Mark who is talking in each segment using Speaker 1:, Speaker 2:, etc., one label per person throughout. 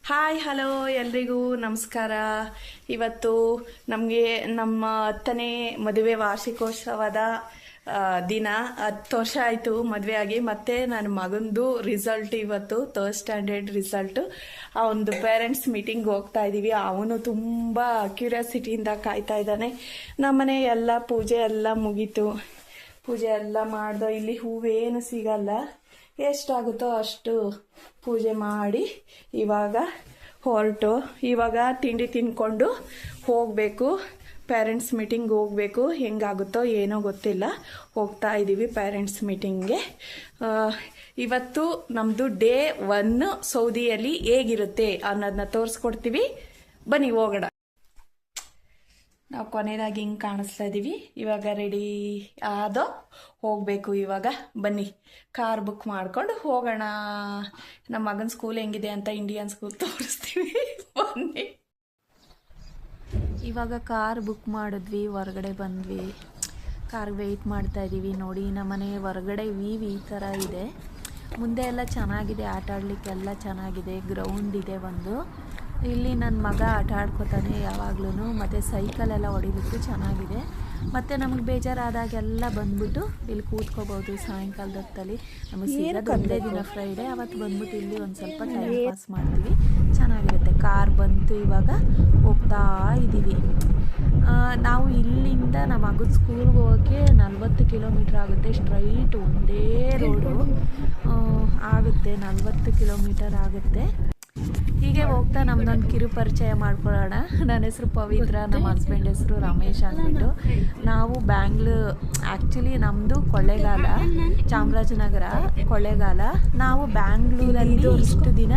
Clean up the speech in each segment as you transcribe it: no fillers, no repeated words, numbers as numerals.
Speaker 1: Hi hello ಎಲ್ರಿಗೂ ನಮಸ್ಕಾರ. ಇವತ್ತು ನಮಗೆ ನಮ್ಮ 10ನೇ ಮದುವೆ ವಾರ್ಷಿಕೋತ್ಸವದ ದಿನ. 10 ವರ್ಷ ಆಯಿತು ಮದುವೆ ಆಗಿ. ಮತ್ತೆ ನನ್ನ ಮಗಂದು ರಿಸಲ್ಟ್ ಇವತ್ತು, 3rd ಸ್ಟ್ಯಾಂಡರ್ಡ್ ರಿಸಲ್ಟ್. ಆ ಒಂದು ಪೇರೆಂಟ್ಸ್ ಮೀಟಿಂಗ್ ಹೋಗ್ತಾ ಇದ್ದೀವಿ. ಅವನು ತುಂಬ ಕ್ಯೂರಿಯಾಸಿಟಿಯಿಂದ ಕಾಯ್ತಾ ಇದ್ದಾನೆ. ನಮ್ಮನೆ ಎಲ್ಲ ಪೂಜೆ ಎಲ್ಲ ಮುಗೀತು, ಪೂಜೆ ಎಲ್ಲ ಮಾಡ್ದೋ. ಇಲ್ಲಿ ಹೂವೇನು ಸಿಗಲ್ಲ, ಎಷ್ಟಾಗುತ್ತೋ ಅಷ್ಟು ಪೂಜೆ ಮಾಡಿ ಇವಾಗ ಹೊರಟು ಇವಾಗ ತಿಂಡಿ ತಿನ್ಕೊಂಡು ಹೋಗಬೇಕು. ಪೇರೆಂಟ್ಸ್ ಮೀಟಿಂಗ್ ಹೋಗಬೇಕು. ಹೆಂಗಾಗುತ್ತೋ ಏನೋ ಗೊತ್ತಿಲ್ಲ, ಹೋಗ್ತಾ ಇದ್ದೀವಿ ಪೇರೆಂಟ್ಸ್ ಮೀಟಿಂಗ್ಗೆ. ಇವತ್ತು ನಮ್ಮದು ಡೇ 1 ಸೌದಿಯಲ್ಲಿ ಹೇಗಿರುತ್ತೆ ಅನ್ನೋದನ್ನ ತೋರಿಸ್ಕೊಡ್ತೀವಿ. ಬನ್ನಿ ಹೋಗೋಣ. ನಾವು ಕೊನೆಯದಾಗಿ ಹಿಂಗೆ ಕಾಣಿಸ್ತಾ ಇದ್ದೀವಿ. ಇವಾಗ ರೆಡಿ ಆದೋ ಹೋಗಬೇಕು. ಇವಾಗ ಬನ್ನಿ ಕಾರ್ ಬುಕ್ ಮಾಡ್ಕೊಂಡು ಹೋಗೋಣ. ನಮ್ಮ ಮಗನ ಸ್ಕೂಲ್ ಹೆಂಗಿದೆ ಅಂತ ಇಂಡಿಯನ್ ಸ್ಕೂಲ್ ತೋರಿಸ್ತೀವಿ, ಬನ್ನಿ. ಇವಾಗ ಕಾರ್ ಬುಕ್ ಮಾಡಿದ್ವಿ, ಹೊರಗಡೆ ಬಂದ್ವಿ. ಕಾರ್ ವೆಯ್ಟ್ ಮಾಡ್ತಾ ಇದ್ದೀವಿ. ನೋಡಿ ನಮ್ಮನೆ ಹೊರಗಡೆ ಈ ಥರ ಇದೆ. ಮುಂದೆ ಎಲ್ಲ ಚೆನ್ನಾಗಿದೆ, ಆಟ ಆಡಲಿಕ್ಕೆಲ್ಲ ಚೆನ್ನಾಗಿದೆ. ಗ್ರೌಂಡ್ ಇದೆ ಒಂದು. ಇಲ್ಲಿ ನನ್ನ ಮಗ ಆಟ ಆಡ್ಕೋತಾನೆ ಯಾವಾಗ್ಲೂ. ಮತ್ತು ಸೈಕಲೆಲ್ಲ ಹೊಡಿಲಿಕ್ಕೂ ಚೆನ್ನಾಗಿದೆ. ಮತ್ತು ನಮಗೆ ಬೇಜಾರಾದಾಗೆಲ್ಲ ಬಂದ್ಬಿಟ್ಟು ಇಲ್ಲಿ ಕೂತ್ಕೋಬೋದು. ಸಾಯಂಕಾಲದ ಹೊತ್ತಲ್ಲಿ ನಮಗೆ ಸಿಗೋದು ಒಂದೇ ದಿನ ಫ್ರೈಡೇ, ಅವತ್ತು ಬಂದ್ಬಿಟ್ಟು ಇಲ್ಲಿ ಒಂದು ಸ್ವಲ್ಪ ಟೈಮ್ ಪಾಸ್ ಮಾಡ್ತೀವಿ, ಚೆನ್ನಾಗಿರುತ್ತೆ. ಕಾರ್ ಬಂತು, ಇವಾಗ ಹೋಗ್ತಾ ಇದ್ದೀವಿ. ನಾವು ಇಲ್ಲಿಂದ ನಮ್ಮ ಮಗದ ಸ್ಕೂಲ್ಗೆ ಹೋಗೋಕ್ಕೆ 40 ಕಿಲೋಮೀಟ್ರ್ ಆಗುತ್ತೆ. ಸ್ಟ್ರೈಟ್ ಒಂದೇ ರೋಡು ಆಗುತ್ತೆ, 40 ಕಿಲೋಮೀಟರ್ ಆಗುತ್ತೆ. ಹೀಗೆ ಹೋಗ್ತಾ ನಮ್ದೊಂದು ಕಿರು ಪರಿಚಯ ಮಾಡ್ಕೊಳ್ಳೋಣ. ನನ್ನ ಹೆಸರು ಪವಿತ್ರ, ನಮ್ಮ ಹಸ್ಬೆಂಡ್ ಹೆಸರು ರಮೇಶ್ ಅಂದ್ಬಿಟ್ಟು. ನಾವು ಆ್ಯಕ್ಚುಲಿ ನಮ್ಮದು ಕೊಳ್ಳೇಗಾಲ, ಚಾಮರಾಜನಗರ ಕೊಳ್ಳೇಗಾಲ. ನಾವು ಬ್ಯಾಂಗ್ಳೂರಲ್ಲಿ ಇಷ್ಟು ದಿನ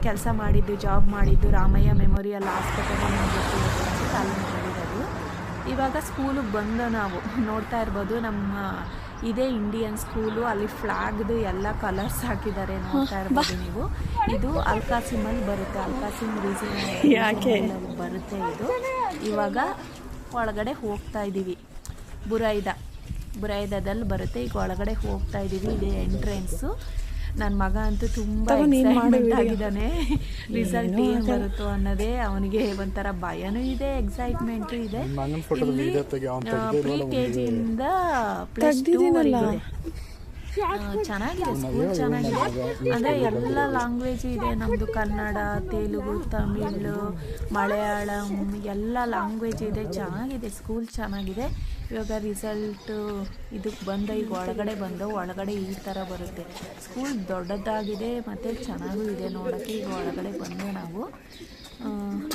Speaker 1: ಕೆಲಸ ಮಾಡಿದ್ದು, ಜಾಬ್ ಮಾಡಿದ್ದು ರಾಮಯ್ಯ ಮೆಮೋರಿಯಲ್ ಹಾಸ್ಪಿಟಲ್ ಅಲ್ಲಿ ಮಾಡಿರೋದು. ಇವಾಗ ಸ್ಕೂಲಿಗೆ ಬಂದು ನಾವು ನೋಡ್ತಾ ಇರ್ಬೋದು, ನಮ್ಮ ಇದೇ ಇಂಡಿಯನ್ ಸ್ಕೂಲು. ಅಲ್ಲಿ ಫ್ಲಾಗ್ದು ಎಲ್ಲ ಕಲರ್ಸ್ ಹಾಕಿದ್ದಾರೆ, ನೋಡ್ತಾ ಇರ್ಬೋದು ನೀವು. ಇದು ಅಲ್ಕಾಸಿಮಲ್ಲಿ ಬರುತ್ತೆ, ಅಲ್ಕಾಸಿಮ್ ರೀಸನ್ ಬರುತ್ತೆ ಇದು. ಇವಾಗ ಒಳಗಡೆ ಹೋಗ್ತಾ ಇದ್ದೀವಿ. ಬುರೈದಾದಲ್ಲಿ ಬರುತ್ತೆ. ಈಗ ಒಳಗಡೆ ಹೋಗ್ತಾ ಇದ್ದೀವಿ. ಇದೇ ಎಂಟ್ರೆನ್ಸು. ನನ್ನ ಮಗ ಅಂತೂ ತುಂಬ ಎಕ್ಸೈಟ್ಮೆಂಟ್ ಆಗಿದ್ದಾನೆ. ರಿಸಲ್ಟ್ ಏನು ಬರುತ್ತೋ ಅನ್ನೋದೇ ಅವನಿಗೆ ಒಂಥರ ಭಯನೂ ಇದೆ, ಎಕ್ಸೈಟ್ಮೆಂಟು ಇದೆ. ಇಲ್ಲಿ ಪ್ರೀ KGಯಿಂದ +2 ಚೆನ್ನಾಗಿದೆ ಸ್ಕೂಲ್, ಚೆನ್ನಾಗಿದೆ. ಅಂದರೆ ಎಲ್ಲ ಲ್ಯಾಂಗ್ವೇಜು ಇದೆ. ನಮ್ಮದು ಕನ್ನಡ, ತೆಲುಗು, ತಮಿಳು, ಮಲಯಾಳಂ ಎಲ್ಲ ಲ್ಯಾಂಗ್ವೇಜ್ ಇದೆ. ಚೆನ್ನಾಗಿದೆ ಸ್ಕೂಲ್, ಚೆನ್ನಾಗಿದೆ. ಇವಾಗ ರಿಸಲ್ಟು ಇದಕ್ಕೆ ಬಂದ, ಈಗ ಒಳಗಡೆ ಈ ಥರ ಬರುತ್ತೆ. ಸ್ಕೂಲ್ ದೊಡ್ಡದಾಗಿದೆ ಮತ್ತು ಚೆನ್ನಾಗೂ ಇದೆ ನೋಡೋಕ್ಕೆ. ಈಗ ಒಳಗಡೆ ಬಂದು ನಾವು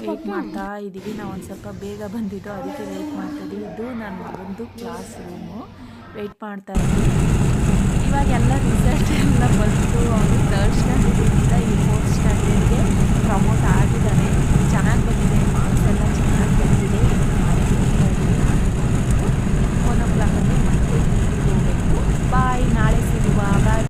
Speaker 1: ವೆಯ್ಟ್ ಮಾಡ್ತಾ ಇದ್ದೀವಿ. ನಾವು ಒಂದು ಸ್ವಲ್ಪ ಬೇಗ ಬಂದಿದ್ದು, ಅದಕ್ಕೆ ವೆಯ್ಟ್ ಮಾಡ್ತಾಯಿದ್ದೀವಿ. ಇದು ನನ್ನ ಮಗಂದು ಕ್ಲಾಸ್ ರೂಮು. ವೆಯ್ಟ್ ಮಾಡ್ತಾ ಇದ್ದೀವಿ. ಇವಾಗೆಲ್ಲ